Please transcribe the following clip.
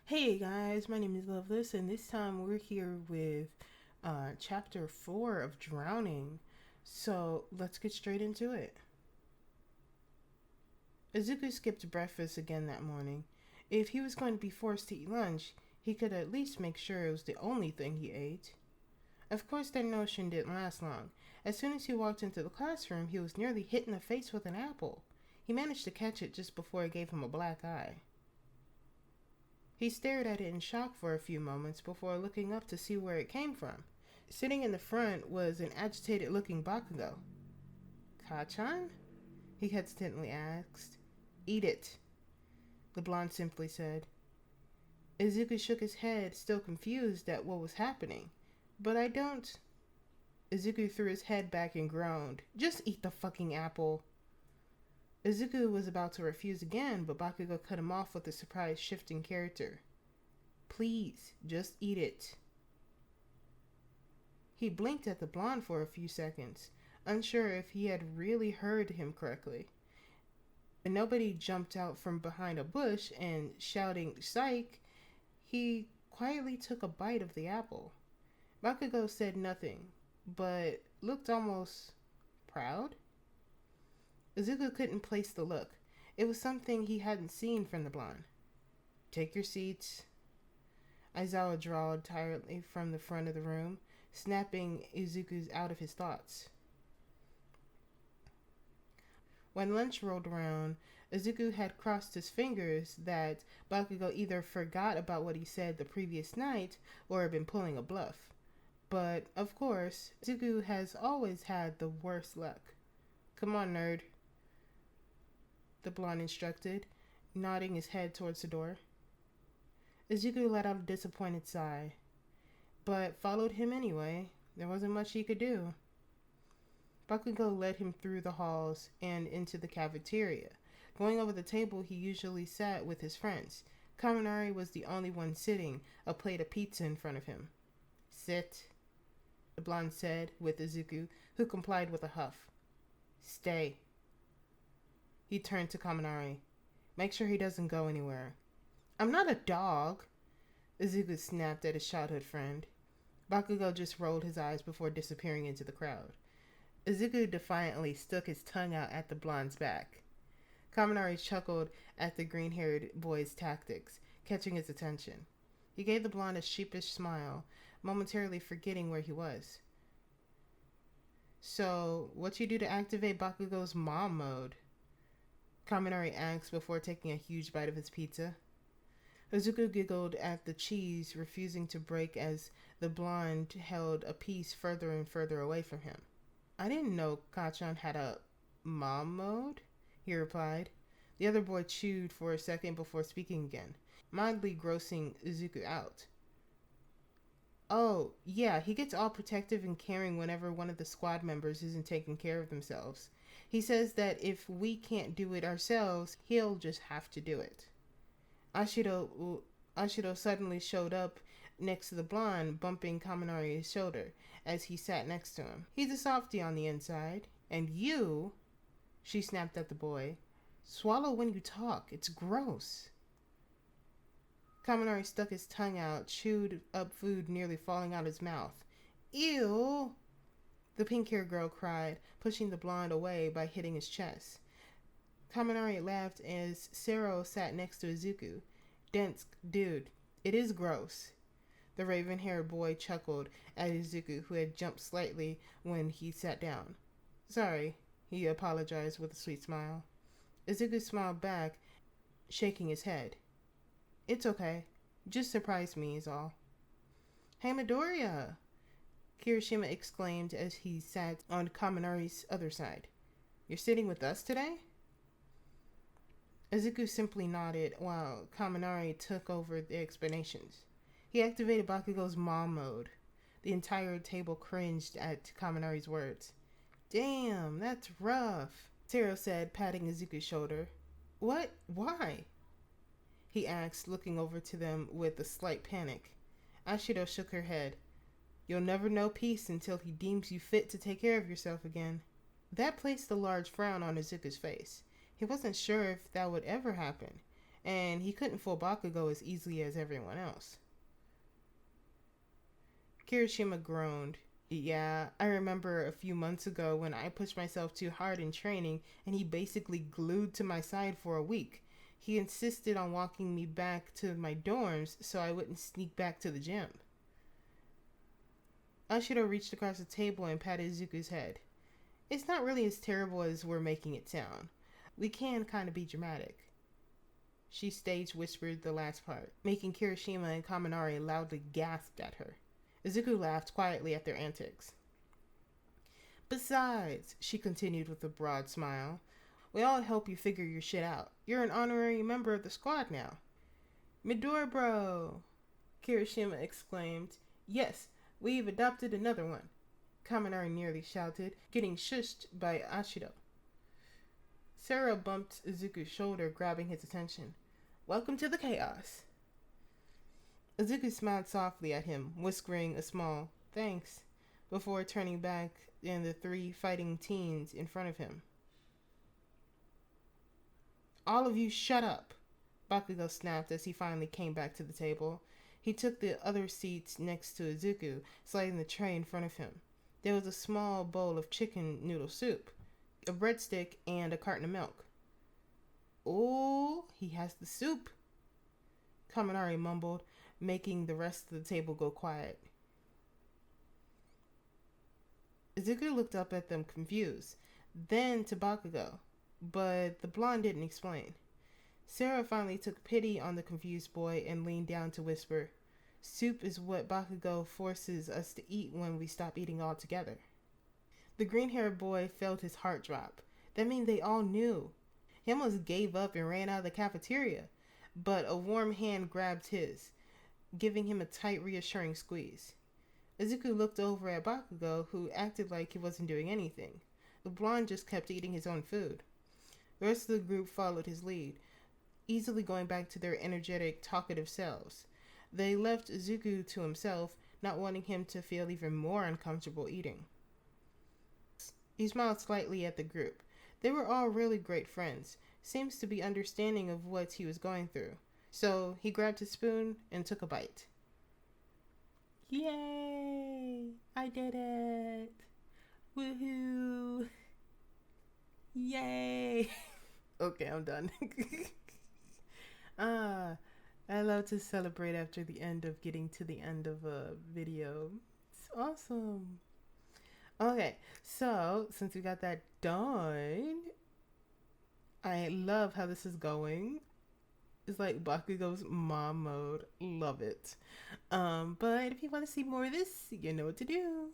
Hey guys, my name is Loveless, and this time we're here with chapter 4 of Drowning. So let's get straight into it. Izuku skipped breakfast again that morning. If he was going to be forced to eat lunch, he could at least make sure it was the only thing he ate. Of course, that notion didn't last long. As soon as he walked into the classroom, he was nearly hit in the face with an apple. He managed to catch it just before it gave him a black eye. He stared at it in shock for a few moments before looking up to see where it came from. Sitting in the front was an agitated looking Bakugo. Kachan? He hesitantly asked. Eat it, the blonde simply said. Izuku shook his head, still confused at what was happening. But I don't. Izuku threw his head back and groaned. Just eat the fucking apple. Izuku was about to refuse again, but Bakugo cut him off with a surprised shift in character. Please, just eat it. He blinked at the blonde for a few seconds, unsure if he had really heard him correctly. And nobody jumped out from behind a bush and shouting, "Psych!" He quietly took a bite of the apple. Bakugo said nothing, but looked almost proud. Izuku couldn't place the look. It was something he hadn't seen from the blonde. Take your seats, Aizawa drawled tiredly from the front of the room, snapping Izuku out of his thoughts. When lunch rolled around, Izuku had crossed his fingers that Bakugo either forgot about what he said the previous night or had been pulling a bluff. But, of course, Izuku has always had the worst luck. Come on, nerd, the blonde instructed, nodding his head towards the door. Izuku let out a disappointed sigh, but followed him anyway. There wasn't much he could do. Bakugo led him through the halls and into the cafeteria. Going over the table he usually sat with his friends, Kaminari was the only one sitting, a plate of pizza in front of him. Sit, the blonde said with Izuku, who complied with a huff. Stay. He turned to Kaminari. Make sure he doesn't go anywhere. I'm not a dog, Izuku snapped at his childhood friend. Bakugo just rolled his eyes before disappearing into the crowd. Izuku defiantly stuck his tongue out at the blonde's back. Kaminari chuckled at the green-haired boy's tactics, catching his attention. He gave the blonde a sheepish smile, momentarily forgetting where he was. So, what you do to activate Bakugo's mom mode? Kaminari asked before taking a huge bite of his pizza. Izuku giggled at the cheese refusing to break as the blonde held a piece further and further away from him. I didn't know Kachan had a mom mode, he replied. The other boy chewed for a second before speaking again, mildly grossing Izuku out. Oh, yeah, he gets all protective and caring whenever one of the squad members isn't taking care of themselves. He says that if we can't do it ourselves, he'll just have to do it. Ashido suddenly showed up next to the blonde, bumping Kaminari's shoulder as he sat next to him. He's a softie on the inside. And you, she snapped at the boy, swallow when you talk. It's gross. Kaminari stuck his tongue out, chewed up food nearly falling out his mouth. Ew! The pink-haired girl cried, pushing the blonde away by hitting his chest. Kaminari laughed as Sero sat next to Izuku. Dense, dude, it is gross. The raven-haired boy chuckled at Izuku, who had jumped slightly when he sat down. Sorry, he apologized with a sweet smile. Izuku smiled back, shaking his head. It's okay. Just surprise me is all. Hey, Midoriya! Kirishima exclaimed as he sat on Kaminari's other side. You're sitting with us today? Izuku simply nodded while Kaminari took over the explanations. He activated Bakugo's mom mode. The entire table cringed at Kaminari's words. Damn, that's rough, Sero said, patting Izuku's shoulder. What? Why? He asked, looking over to them with a slight panic. Ashido shook her head. You'll never know peace until he deems you fit to take care of yourself again. That placed a large frown on Izuku's face. He wasn't sure if that would ever happen, and he couldn't fool Bakugo as easily as everyone else. Kirishima groaned. Yeah, I remember a few months ago when I pushed myself too hard in training and he basically glued to my side for a week. He insisted on walking me back to my dorms so I wouldn't sneak back to the gym. Ashido reached across the table and patted Izuku's head. It's not really as terrible as we're making it sound. We can kind of be dramatic. She stage whispered the last part, making Kirishima and Kaminari loudly gasp at her. Izuku laughed quietly at their antics. Besides, she continued with a broad smile, we all help you figure your shit out. You're an honorary member of the squad now. Midori bro! Kirishima exclaimed. Yes, we've adopted another one. Kaminari nearly shouted, getting shushed by Ashido. Sarah bumped Izuku's shoulder, grabbing his attention. Welcome to the chaos. Izuku smiled softly at him, whispering a small thanks, before turning back and the three fighting teens in front of him. All of you shut up, Bakugo snapped as he finally came back to the table. He took the other seats next to Izuku, sliding the tray in front of him. There was a small bowl of chicken noodle soup, a breadstick, and a carton of milk. Oh, he has the soup, Kaminari mumbled, making the rest of the table go quiet. Izuku looked up at them confused, then to Bakugo, but the blonde didn't explain. Sarah finally took pity on the confused boy and leaned down to whisper, soup is what Bakugo forces us to eat when we stop eating altogether. The green-haired boy felt his heart drop. That means they all knew. He almost gave up and ran out of the cafeteria, but a warm hand grabbed his, giving him a tight, reassuring squeeze. Izuku looked over at Bakugo, who acted like he wasn't doing anything. The blonde just kept eating his own food. The rest of the group followed his lead, easily going back to their energetic, talkative selves. They left Izuku to himself, not wanting him to feel even more uncomfortable eating. He smiled slightly at the group. They were all really great friends, seems to be understanding of what he was going through. So he grabbed his spoon and took a bite. Yay! I did it! Woohoo! Yay! Okay, I'm done. I love to celebrate after the end of getting to the end of a video. It's awesome. Okay, so since we got that done, I love how this is going. It's like Bakugo's mom mode. Love it. But if you want to see more of this, you know what to do.